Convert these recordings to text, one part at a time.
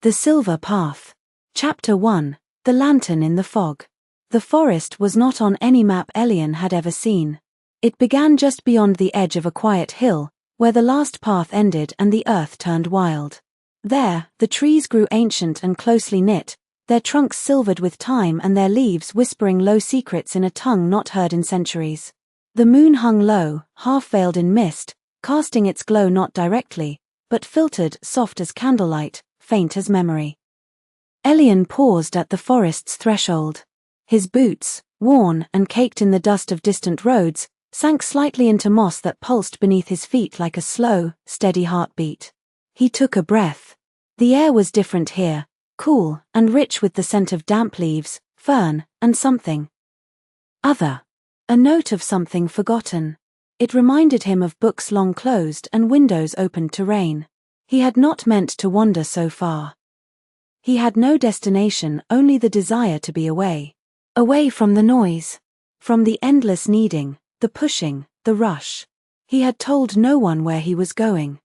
The Silver Path. Chapter 1. The Lantern in the Fog. The forest was not on any map Elian had ever seen. It began just beyond the edge of a quiet hill, where the last path ended and the earth turned wild. There, the trees grew ancient and closely knit, their trunks silvered with time and their leaves whispering low secrets in a tongue not heard in centuries. The moon hung low, half veiled in mist, casting its glow not directly, but filtered, soft as candlelight, faint as memory. Elian paused at the forest's threshold. His boots, worn and caked in the dust of distant roads, sank slightly into moss that pulsed beneath his feet like a slow, steady heartbeat. He took a breath. The air was different here, cool and rich with the scent of damp leaves, fern, and something other. A note of something forgotten. It reminded him of books long closed and windows opened to rain. He had not meant to wander so far. He had no destination, only the desire to be away. Away from the noise. From the endless needing, the pushing, the rush. He had told no one where he was going.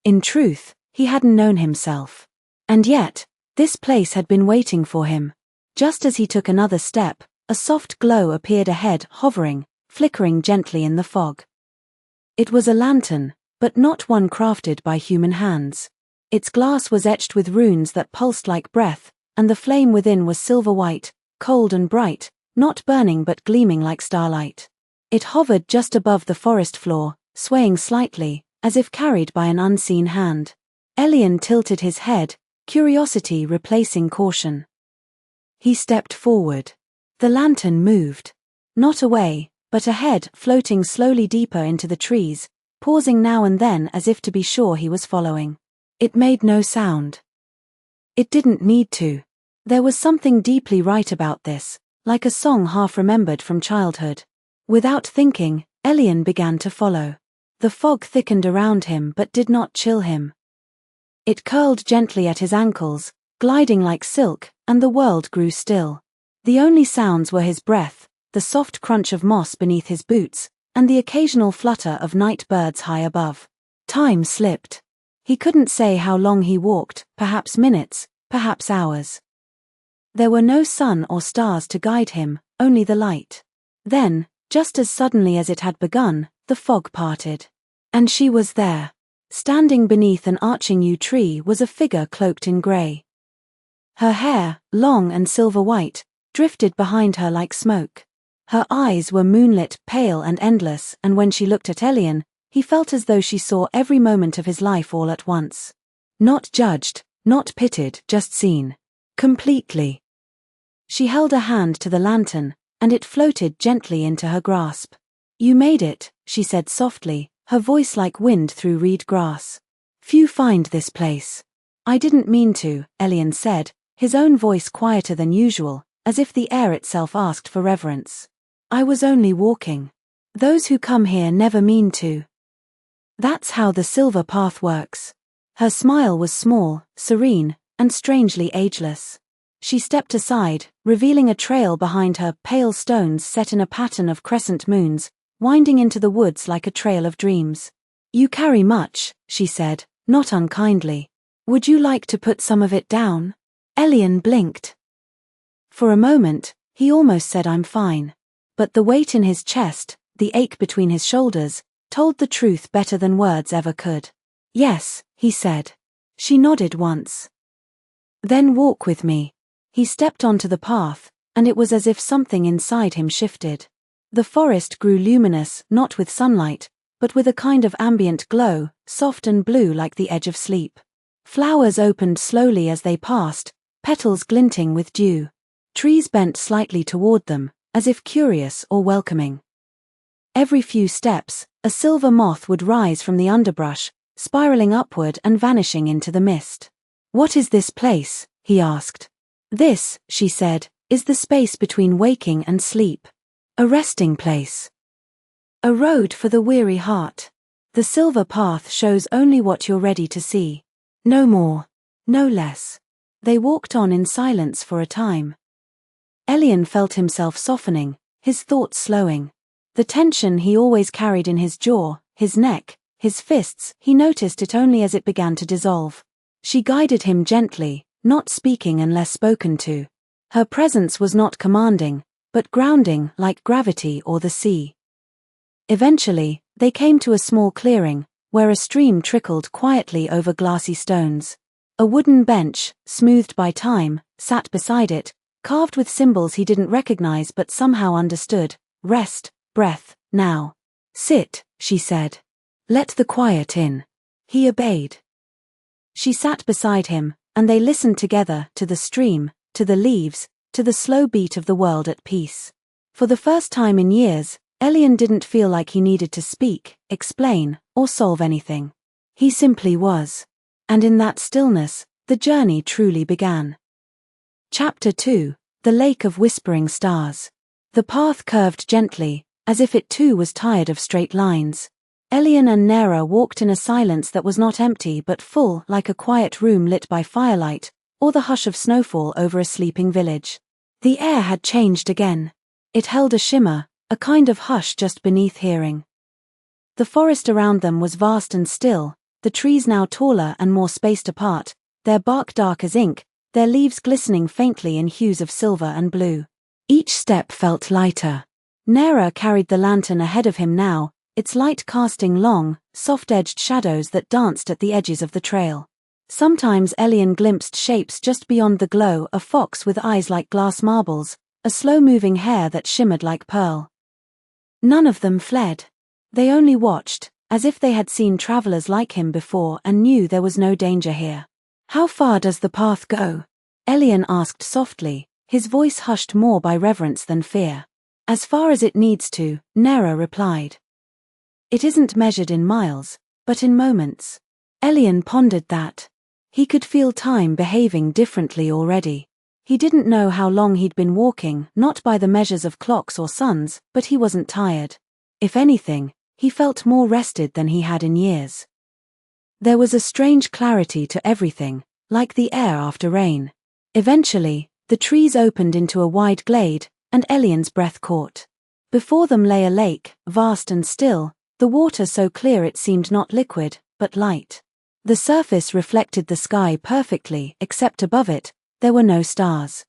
In truth, he hadn't known himself. And yet, this place had been waiting for him. Just as he took another step, a soft glow appeared ahead, hovering, flickering gently in the fog. It was a lantern, but not one crafted by human hands. Its glass was etched with runes that pulsed like breath, and the flame within was silver-white, cold and bright, not burning but gleaming like starlight. It hovered just above the forest floor, swaying slightly, as if carried by an unseen hand. Elian tilted his head, curiosity replacing caution. He stepped forward. The lantern moved. Not away, but ahead, floating slowly deeper into the trees, pausing now and then as if to be sure he was following. It made no sound. It didn't need to. There was something deeply right about this, like a song half remembered from childhood. Without thinking, Elian began to follow. The fog thickened around him but did not chill him. It curled gently at his ankles, gliding like silk, and the world grew still. The only sounds were his breath, the soft crunch of moss beneath his boots, and the occasional flutter of night birds high above. Time slipped. He couldn't say how long he walked, perhaps minutes, perhaps hours. There were no sun or stars to guide him, only the light. Then, just as suddenly as it had begun, the fog parted. And she was there. Standing beneath an arching yew tree was a figure cloaked in grey. Her hair, long and silver-white, drifted behind her like smoke. Her eyes were moonlit, pale and endless, and when she looked at Elian, he felt as though she saw every moment of his life all at once. Not judged, not pitied, just seen. Completely. She held a hand to the lantern, and it floated gently into her grasp. "You made it," she said softly, her voice like wind through reed grass. "Few find this place." "I didn't mean to," Elian said, his own voice quieter than usual, as if the air itself asked for reverence. "I was only walking. Those who come here never mean to." That's how the Silver Path works. Her smile was small, serene, and strangely ageless. She stepped aside, revealing a trail behind her, pale stones set in a pattern of crescent moons, winding into the woods like a trail of dreams. "You carry much," she said, not unkindly. "Would you like to put some of it down?" Elian blinked. For a moment, he almost said "I'm fine." But the weight in his chest, the ache between his shoulders, told the truth better than words ever could. "Yes," he said. She nodded once. "Then walk with me." He stepped onto the path, and it was as if something inside him shifted. The forest grew luminous, not with sunlight, but with a kind of ambient glow, soft and blue like the edge of sleep. Flowers opened slowly as they passed, petals glinting with dew. Trees bent slightly toward them, as if curious or welcoming. Every few steps, a silver moth would rise from the underbrush, spiraling upward and vanishing into the mist. "What is this place?" he asked. "This," she said, "is the space between waking and sleep. A resting place. A road for the weary heart. The Silver Path shows only what you're ready to see. No more, no less." They walked on in silence for a time. Elian felt himself softening, his thoughts slowing. The tension he always carried in his jaw, his neck, his fists, he noticed it only as it began to dissolve. She guided him gently, not speaking unless spoken to. Her presence was not commanding, but grounding like gravity or the sea. Eventually, they came to a small clearing, where a stream trickled quietly over glassy stones. A wooden bench, smoothed by time, sat beside it, carved with symbols he didn't recognize but somehow understood. Rest, breath, now. Sit, she said. Let the quiet in. He obeyed. She sat beside him, and they listened together to the stream, to the leaves, to the slow beat of the world at peace. For the first time in years, Elian didn't feel like he needed to speak, explain, or solve anything. He simply was. And in that stillness, the journey truly began. Chapter 2: The Lake of Whispering Stars. The path curved gently, as if it too was tired of straight lines. Elian and Nera walked in a silence that was not empty but full, like a quiet room lit by firelight, or the hush of snowfall over a sleeping village. The air had changed again. It held a shimmer, a kind of hush just beneath hearing. The forest around them was vast and still, the trees now taller and more spaced apart, their bark dark as ink, their leaves glistening faintly in hues of silver and blue. Each step felt lighter. Nera carried the lantern ahead of him now, its light casting long, soft-edged shadows that danced at the edges of the trail. Sometimes Elian glimpsed shapes just beyond the glow, a fox with eyes like glass marbles, a slow-moving hare that shimmered like pearl. None of them fled. They only watched, as if they had seen travelers like him before and knew there was no danger here. How far does the path go? Elian asked softly, his voice hushed more by reverence than fear. As far as it needs to, Nera replied. It isn't measured in miles, but in moments. Elian pondered that. He could feel time behaving differently already. He didn't know how long he'd been walking, not by the measures of clocks or suns, but he wasn't tired. If anything, he felt more rested than he had in years. There was a strange clarity to everything, like the air after rain. Eventually, the trees opened into a wide glade, and Elian's breath caught. Before them lay a lake, vast and still, the water so clear it seemed not liquid, but light. The surface reflected the sky perfectly, except above it, there were no stars.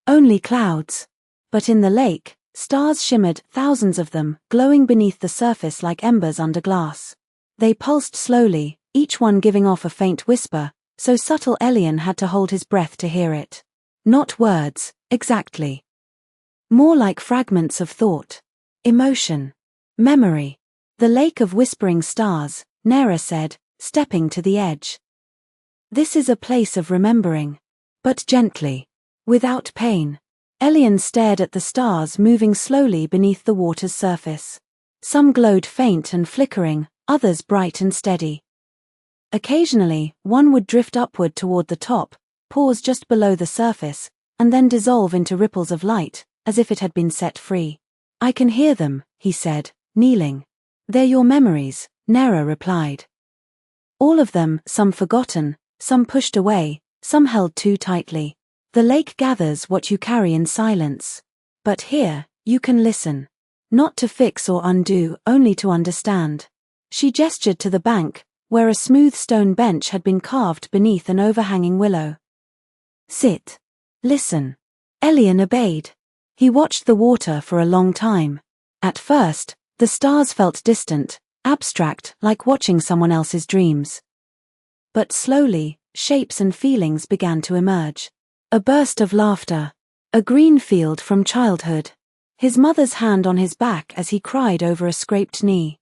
Only clouds. But in the lake, stars shimmered, thousands of them, glowing beneath the surface like embers under glass. They pulsed slowly, each one giving off a faint whisper, so subtle Elian had to hold his breath to hear it. Not words, exactly. More like fragments of thought. Emotion. Memory. The Lake of Whispering Stars, Nera said, stepping to the edge. This is a place of remembering. But gently. Without pain. Elian stared at the stars moving slowly beneath the water's surface. Some glowed faint and flickering, others bright and steady. Occasionally, one would drift upward toward the top, pause just below the surface, and then dissolve into ripples of light, as if it had been set free. I can hear them, he said, kneeling. They're your memories, Nera replied. All of them, some forgotten, some pushed away, some held too tightly. The lake gathers what you carry in silence. But here, you can listen. Not to fix or undo, only to understand. She gestured to the bank, where a smooth stone bench had been carved beneath an overhanging willow. Sit. Listen. Elian obeyed. He watched the water for a long time. At first, the stars felt distant, abstract, like watching someone else's dreams. But slowly, shapes and feelings began to emerge. A burst of laughter. A green field from childhood. His mother's hand on his back as he cried over a scraped knee.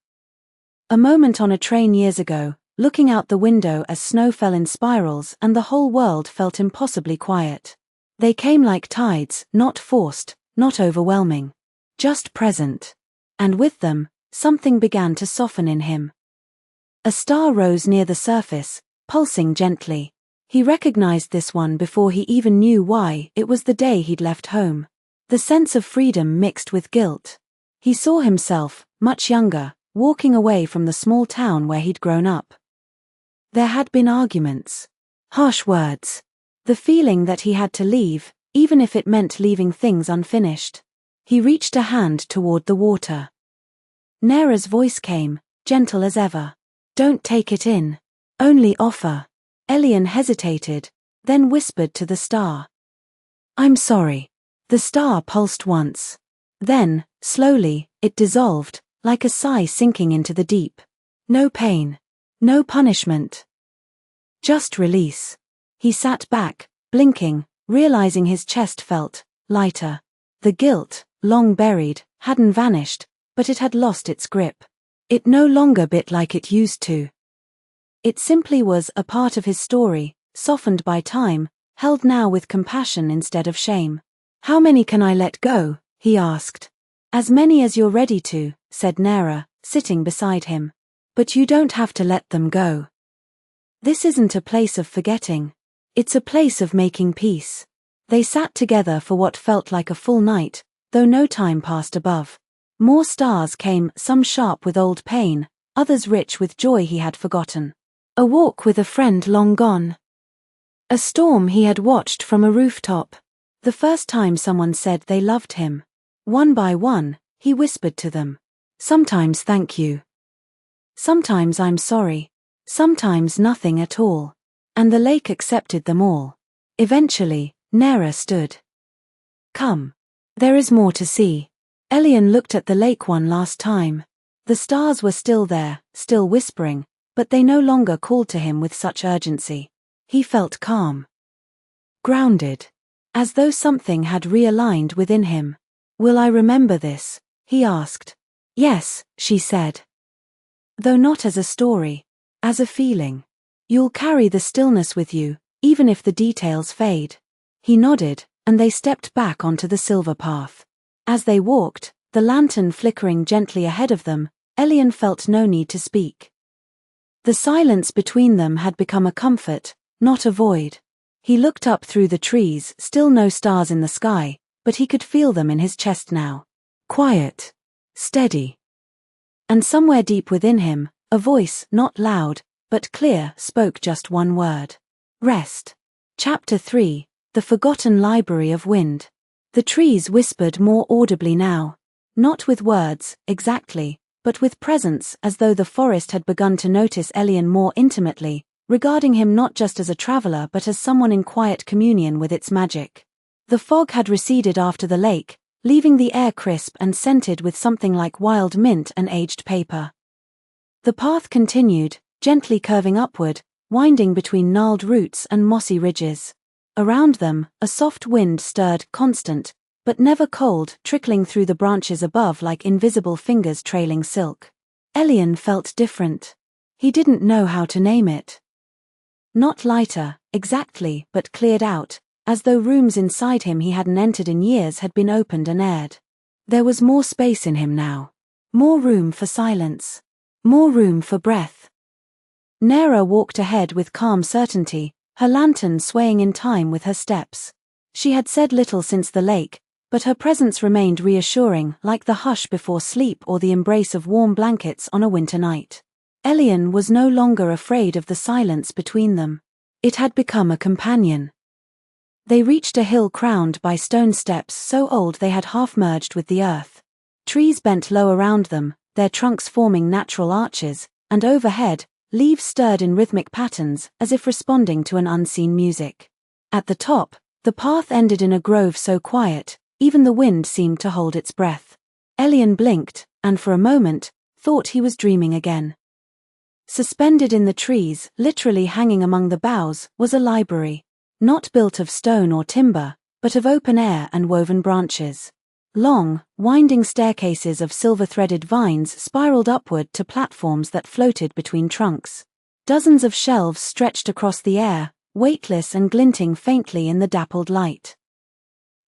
A moment on a train years ago, looking out the window as snow fell in spirals and the whole world felt impossibly quiet. They came like tides, not forced, not overwhelming. Just present. And with them, something began to soften in him. A star rose near the surface, pulsing gently. He recognized this one before he even knew why. It was the day he'd left home. The sense of freedom mixed with guilt. He saw himself, much younger, walking away from the small town where he'd grown up. There had been arguments. Harsh words. The feeling that he had to leave, even if it meant leaving things unfinished. He reached a hand toward the water. Nera's voice came, gentle as ever. Don't take it in. Only offer. Elian hesitated, then whispered to the star. I'm sorry. The star pulsed once. Then, slowly, it dissolved, like a sigh sinking into the deep. No pain. No punishment. Just release. He sat back, blinking, realizing his chest felt lighter. The guilt, long buried, hadn't vanished, but it had lost its grip. It no longer bit like it used to. It simply was a part of his story, softened by time, held now with compassion instead of shame. How many can I let go? He asked. As many as you're ready to, said Nera, sitting beside him. But you don't have to let them go. This isn't a place of forgetting. It's a place of making peace. They sat together for what felt like a full night, though no time passed above. More stars came, some sharp with old pain, others rich with joy he had forgotten. A walk with a friend long gone. A storm he had watched from a rooftop. The first time someone said they loved him. One by one, he whispered to them. Sometimes thank you. Sometimes I'm sorry. Sometimes nothing at all. And the lake accepted them all. Eventually, Nera stood. Come. There is more to see. Elian looked at the lake one last time. The stars were still there, still whispering, but they no longer called to him with such urgency. He felt calm. Grounded. As though something had realigned within him. Will I remember this? He asked. Yes, she said. Though not as a story. As a feeling. You'll carry the stillness with you, even if the details fade. He nodded, and they stepped back onto the silver path. As they walked, the lantern flickering gently ahead of them, Elian felt no need to speak. The silence between them had become a comfort, not a void. He looked up through the trees, still no stars in the sky, but he could feel them in his chest now. Quiet. Steady. And somewhere deep within him, a voice, not loud, but clear, spoke just one word. Rest. Chapter 3, The Forgotten Library of Wind. The trees whispered more audibly now. Not with words, exactly, but with presence, as though the forest had begun to notice Elian more intimately, regarding him not just as a traveler but as someone in quiet communion with its magic. The fog had receded after the lake, leaving the air crisp and scented with something like wild mint and aged paper. The path continued, gently curving upward, winding between gnarled roots and mossy ridges. Around them, a soft wind stirred, constant, but never cold, trickling through the branches above like invisible fingers trailing silk. Elian felt different. He didn't know how to name it. Not lighter, exactly, but cleared out, as though rooms inside him he hadn't entered in years had been opened and aired. There was more space in him now. More room for silence. More room for breath. Nera walked ahead with calm certainty, her lantern swaying in time with her steps. She had said little since the lake, but her presence remained reassuring, like the hush before sleep or the embrace of warm blankets on a winter night. Elian was no longer afraid of the silence between them. It had become a companion. They reached a hill crowned by stone steps so old they had half merged with the earth. Trees bent low around them, their trunks forming natural arches, and overhead, leaves stirred in rhythmic patterns as if responding to an unseen music. At the top, the path ended in a grove so quiet, even the wind seemed to hold its breath. Elian blinked, and for a moment, thought he was dreaming again. Suspended in the trees, literally hanging among the boughs, was a library. Not built of stone or timber, but of open air and woven branches. Long, winding staircases of silver-threaded vines spiraled upward to platforms that floated between trunks. Dozens of shelves stretched across the air, weightless and glinting faintly in the dappled light.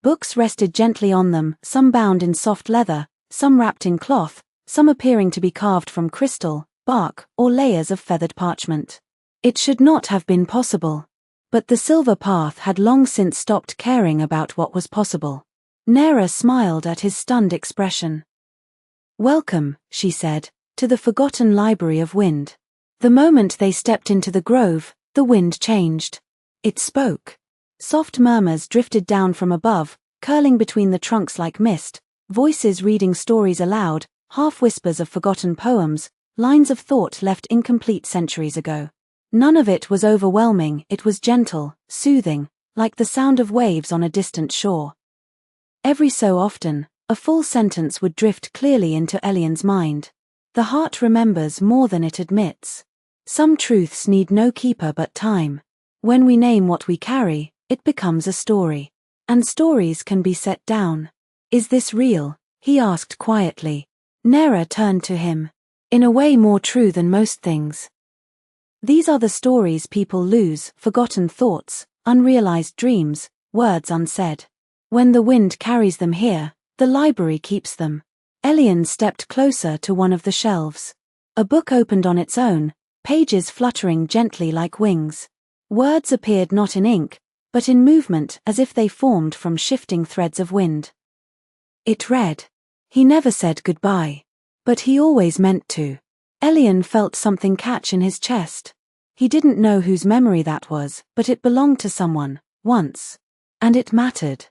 Books rested gently on them, some bound in soft leather, some wrapped in cloth, some appearing to be carved from crystal, bark, or layers of feathered parchment. It should not have been possible. But the silver path had long since stopped caring about what was possible. Nera smiled at his stunned expression. Welcome, she said, to the forgotten library of wind. The moment they stepped into the grove, the wind changed. It spoke. Soft murmurs drifted down from above, curling between the trunks like mist, voices reading stories aloud, half whispers of forgotten poems, lines of thought left incomplete centuries ago. None of it was overwhelming, it was gentle, soothing, like the sound of waves on a distant shore. Every so often, a full sentence would drift clearly into Elian's mind. The heart remembers more than it admits. Some truths need no keeper but time. When we name what we carry, it becomes a story. And stories can be set down. Is this real? He asked quietly. Nera turned to him. In a way more true than most things. These are the stories people lose, forgotten thoughts, unrealized dreams, words unsaid. When the wind carries them here, the library keeps them. Elian stepped closer to one of the shelves. A book opened on its own, pages fluttering gently like wings. Words appeared not in ink, but in movement as if they formed from shifting threads of wind. It read. He never said goodbye. But he always meant to. Elian felt something catch in his chest. He didn't know whose memory that was, but it belonged to someone, once. And it mattered.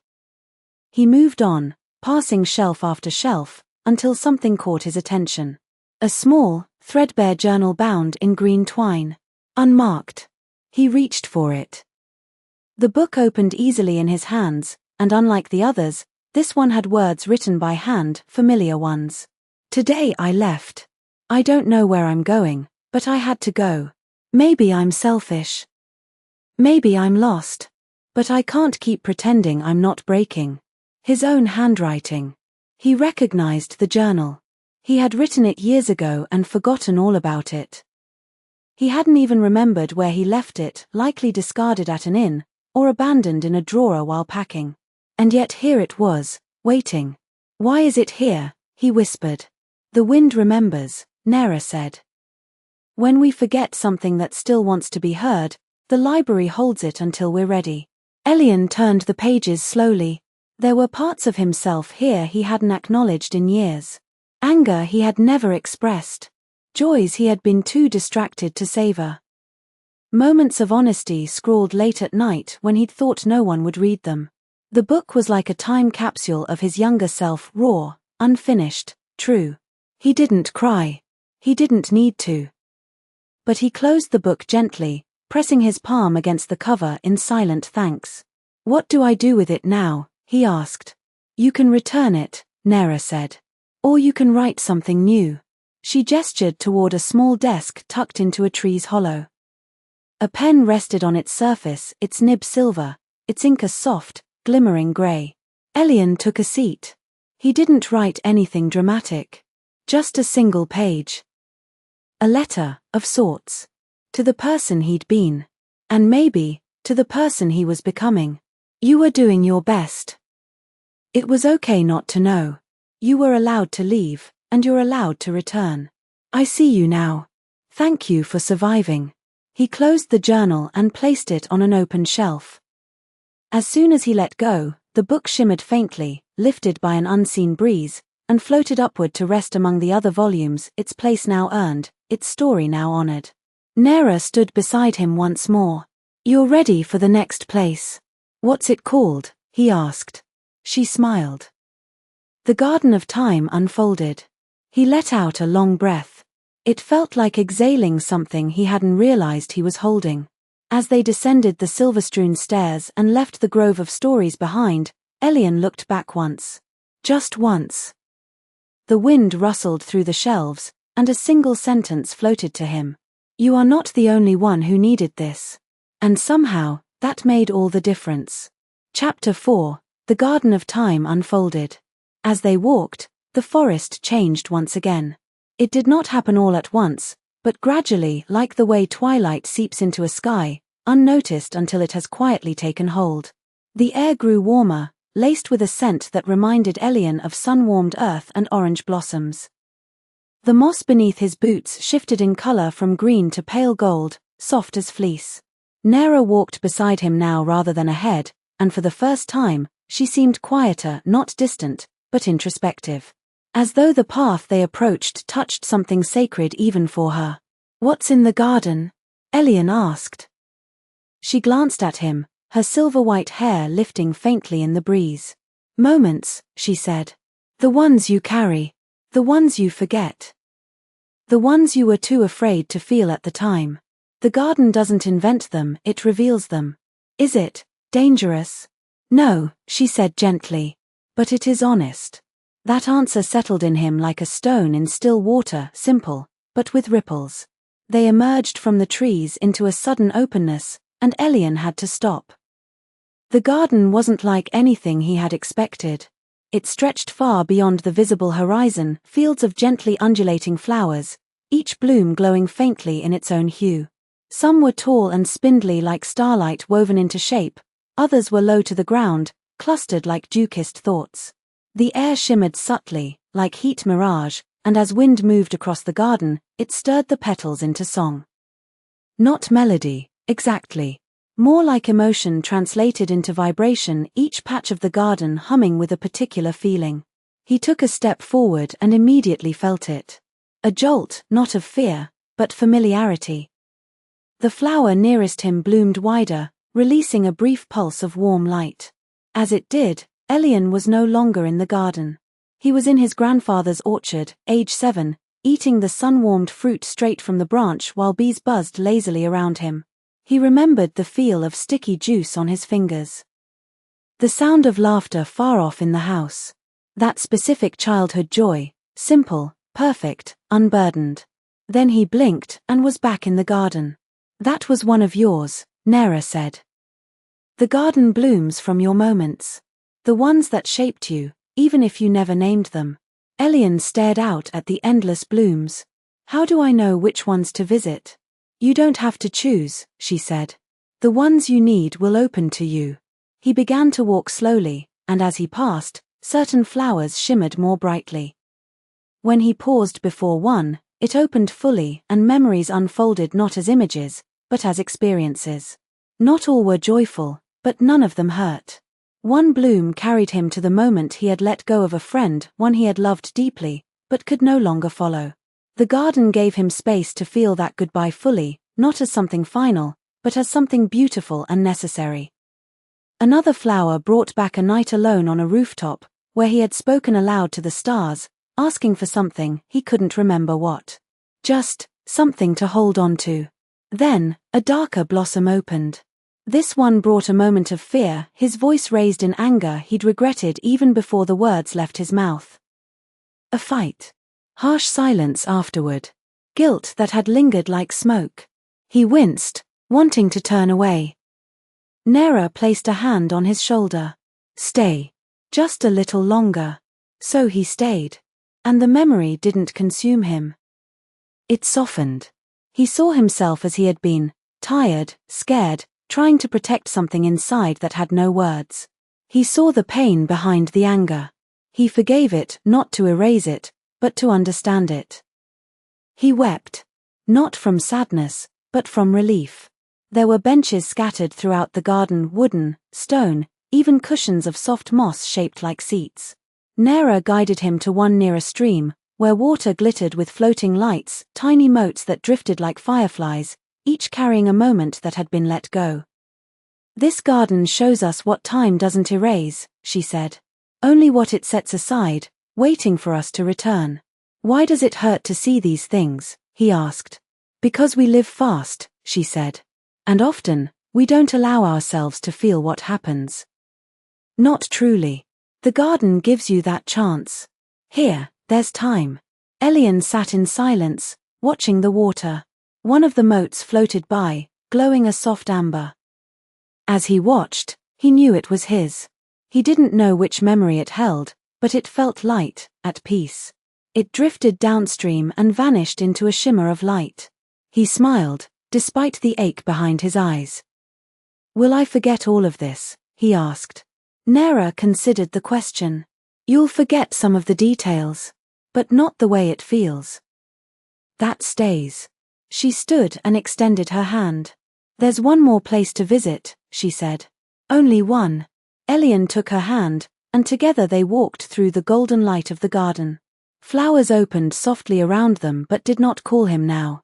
He moved on, passing shelf after shelf, until something caught his attention. A small, threadbare journal bound in green twine. Unmarked. He reached for it. The book opened easily in his hands, and unlike the others, this one had words written by hand, familiar ones. Today I left. I don't know where I'm going, but I had to go. Maybe I'm selfish. Maybe I'm lost. But I can't keep pretending I'm not breaking. His own handwriting. He recognized the journal. He had written it years ago and forgotten all about it. He hadn't even remembered where he left it, likely discarded at an inn, or abandoned in a drawer while packing. And yet here it was, waiting. Why is it here? He whispered. The wind remembers, Nera said. When we forget something that still wants to be heard, the library holds it until we're ready. Elian turned the pages slowly. There were parts of himself here he hadn't acknowledged in years. Anger he had never expressed. Joys he had been too distracted to savor. Moments of honesty scrawled late at night when he'd thought no one would read them. The book was like a time capsule of his younger self, raw, unfinished, true. He didn't cry. He didn't need to. But he closed the book gently, pressing his palm against the cover in silent thanks. What do I do with it now? He asked. You can return it, Nera said. Or you can write something new. She gestured toward a small desk tucked into a tree's hollow. A pen rested on its surface, its nib silver, its ink a soft, glimmering grey. Elian took a seat. He didn't write anything dramatic. Just a single page. A letter, of sorts. To the person he'd been. And maybe, to the person he was becoming. You were doing your best. It was okay not to know. You were allowed to leave, and you're allowed to return. I see you now. Thank you for surviving. He closed the journal and placed it on an open shelf. As soon as he let go, the book shimmered faintly, lifted by an unseen breeze, and floated upward to rest among the other volumes, its place now earned, its story now honored. Nera stood beside him once more. You're ready for the next place. What's it called? He asked. She smiled. The Garden of Time unfolded. He let out a long breath. It felt like exhaling something he hadn't realized he was holding. As they descended the silver-strewn stairs and left the grove of stories behind, Elian looked back once. Just once. The wind rustled through the shelves, and a single sentence floated to him. You are not the only one who needed this. And somehow, that made all the difference. Chapter 4, The Garden of Time unfolded. As they walked, the forest changed once again. It did not happen all at once, but gradually, like the way twilight seeps into a sky, unnoticed until it has quietly taken hold. The air grew warmer, laced with a scent that reminded Elian of sun-warmed earth and orange blossoms. The moss beneath his boots shifted in color from green to pale gold, soft as fleece. Nera walked beside him now rather than ahead, and for the first time, she seemed quieter, not distant, but introspective. As though the path they approached touched something sacred even for her. What's in the garden? Elian asked. She glanced at him, her silver-white hair lifting faintly in the breeze. Moments, she said. The ones you carry. The ones you forget. The ones you were too afraid to feel at the time. The garden doesn't invent them, it reveals them. Is it dangerous? No, she said gently. But it is honest. That answer settled in him like a stone in still water, simple, but with ripples. They emerged from the trees into a sudden openness, and Elian had to stop. The garden wasn't like anything he had expected. It stretched far beyond the visible horizon, fields of gently undulating flowers, each bloom glowing faintly in its own hue. Some were tall and spindly like starlight woven into shape, others were low to the ground, clustered like dew-kissed thoughts. The air shimmered subtly, like heat mirage, and as wind moved across the garden, it stirred the petals into song. Not melody, exactly. More like emotion translated into vibration, each patch of the garden humming with a particular feeling. He took a step forward and immediately felt it. A jolt, not of fear, but familiarity. The flower nearest him bloomed wider, releasing a brief pulse of warm light. As it did, Elian was no longer in the garden. He was in his grandfather's orchard, age 7, eating the sun-warmed fruit straight from the branch while bees buzzed lazily around him. He remembered the feel of sticky juice on his fingers. The sound of laughter far off in the house. That specific childhood joy, simple, perfect, unburdened. Then he blinked and was back in the garden. That was one of yours, Nera said. The garden blooms from your moments. The ones that shaped you, even if you never named them. Elian stared out at the endless blooms. How do I know which ones to visit? You don't have to choose, she said. The ones you need will open to you. He began to walk slowly, and as he passed, certain flowers shimmered more brightly. When he paused before one, it opened fully and memories unfolded not as images, but as experiences. Not all were joyful, but none of them hurt. One bloom carried him to the moment he had let go of a friend, one he had loved deeply, but could no longer follow. The garden gave him space to feel that goodbye fully, not as something final, but as something beautiful and necessary. Another flower brought back a night alone on a rooftop, where he had spoken aloud to the stars, asking for something, he couldn't remember what. Just something to hold on to. Then, a darker blossom opened. This one brought a moment of fear, his voice raised in anger he'd regretted even before the words left his mouth. A fight. Harsh silence afterward. Guilt that had lingered like smoke. He winced, wanting to turn away. Nera placed a hand on his shoulder. Stay. Just a little longer. So he stayed. And the memory didn't consume him. It softened. He saw himself as he had been, tired, scared, trying to protect something inside that had no words. He saw the pain behind the anger. He forgave it, not to erase it, but to understand it. He wept. Not from sadness, but from relief. There were benches scattered throughout the garden, wooden, stone, even cushions of soft moss shaped like seats. Nera guided him to one near a stream, where water glittered with floating lights, tiny motes that drifted like fireflies, each carrying a moment that had been let go. This garden shows us what time doesn't erase, she said. Only what it sets aside, waiting for us to return. Why does it hurt to see these things? He asked. Because we live fast, she said. And often, we don't allow ourselves to feel what happens. Not truly. The garden gives you that chance. Here, there's time. Elian sat in silence, watching the water. One of the motes floated by, glowing a soft amber. As he watched, he knew it was his. He didn't know which memory it held, but it felt light, at peace. It drifted downstream and vanished into a shimmer of light. He smiled, despite the ache behind his eyes. Will I forget all of this? He asked. Nera considered the question. You'll forget some of the details, but not the way it feels. That stays. She stood and extended her hand. There's one more place to visit, she said. Only one. Elian took her hand, and together they walked through the golden light of the garden. Flowers opened softly around them but did not call him now.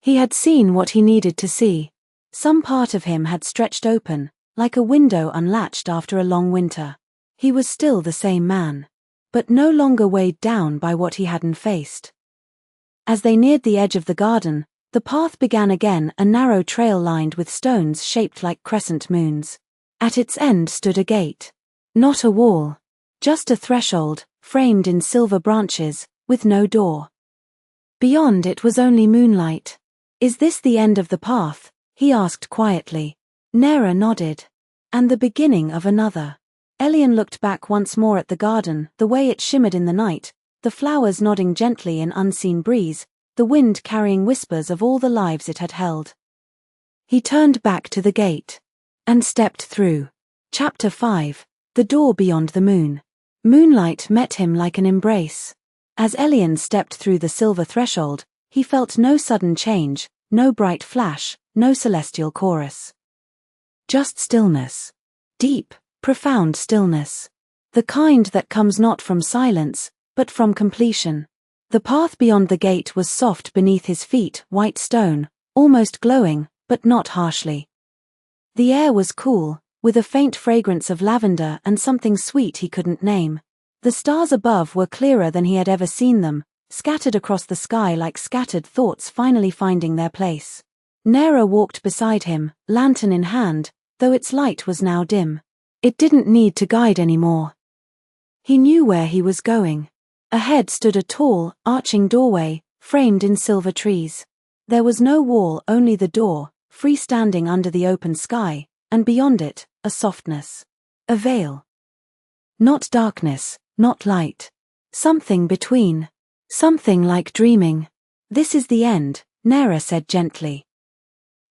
He had seen what he needed to see. Some part of him had stretched open, like a window unlatched after a long winter. He was still the same man, but no longer weighed down by what he hadn't faced. As they neared the edge of the garden, The path began again, a narrow trail lined with stones shaped like crescent moons. At its end stood a gate. Not a wall. Just a threshold, framed in silver branches, with no door. Beyond it was only moonlight. "Is this the end of the path?" he asked quietly. Nera nodded. "And the beginning of another." Elian looked back once more at the garden, the way it shimmered in the night, the flowers nodding gently in unseen breeze, the wind carrying whispers of all the lives it had held. He turned back to the gate. And stepped through. Chapter 5. The Door Beyond the Moon. Moonlight met him like an embrace. As Elian stepped through the silver threshold, he felt no sudden change, no bright flash, no celestial chorus. Just stillness. Deep, profound stillness. The kind that comes not from silence, but from completion. The path beyond the gate was soft beneath his feet, white stone, almost glowing, but not harshly. The air was cool, with a faint fragrance of lavender and something sweet he couldn't name. The stars above were clearer than he had ever seen them, scattered across the sky like scattered thoughts finally finding their place. Nera walked beside him, lantern in hand, though its light was now dim. It didn't need to guide anymore. He knew where he was going. Ahead stood a tall, arching doorway, framed in silver trees. There was no wall, only the door, freestanding under the open sky, and beyond it, a softness. A veil. Not darkness, not light. Something between. Something like dreaming. "This is the end," Nera said gently.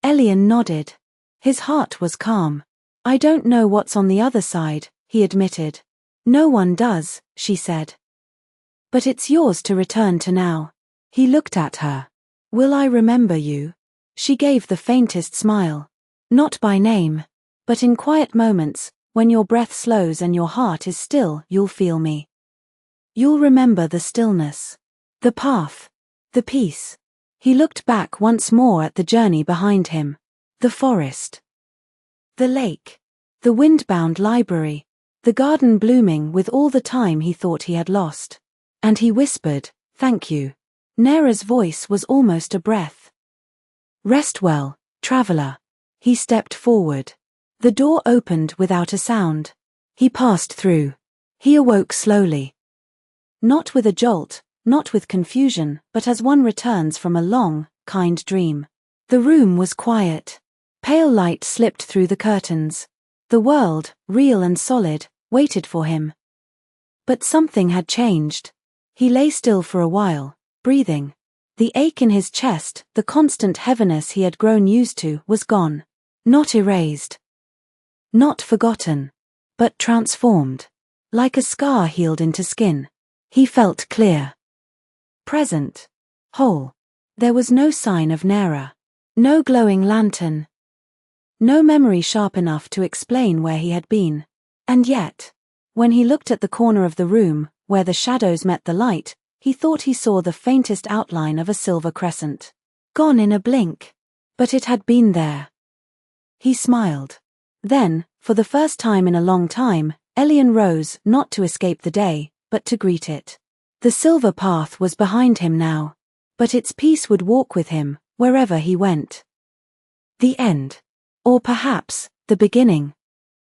Elian nodded. His heart was calm. "I don't know what's on the other side," he admitted. "No one does," she said. "But it's yours to return to now." He looked at her. "Will I remember you?" She gave the faintest smile. "Not by name. But in quiet moments, when your breath slows and your heart is still, you'll feel me. You'll remember the stillness. The path. The peace." He looked back once more at the journey behind him. The forest. The lake. The wind-bound library. The garden blooming with all the time he thought he had lost. And he whispered, "Thank you." Nera's voice was almost a breath. "Rest well, traveler." He stepped forward. The door opened without a sound. He passed through. He awoke slowly. Not with a jolt, not with confusion, but as one returns from a long, kind dream. The room was quiet. Pale light slipped through the curtains. The world, real and solid, waited for him. But something had changed. He lay still for a while, breathing. The ache in his chest, the constant heaviness he had grown used to, was gone. Not erased. Not forgotten. But transformed. Like a scar healed into skin. He felt clear. Present. Whole. There was no sign of Nera. No glowing lantern. No memory sharp enough to explain where he had been. And yet, when he looked at the corner of the room, where the shadows met the light, he thought he saw the faintest outline of a silver crescent. Gone in a blink. But it had been there. He smiled. Then, for the first time in a long time, Elian rose, not to escape the day, but to greet it. The silver path was behind him now. But its peace would walk with him, wherever he went. The end. Or perhaps, the beginning.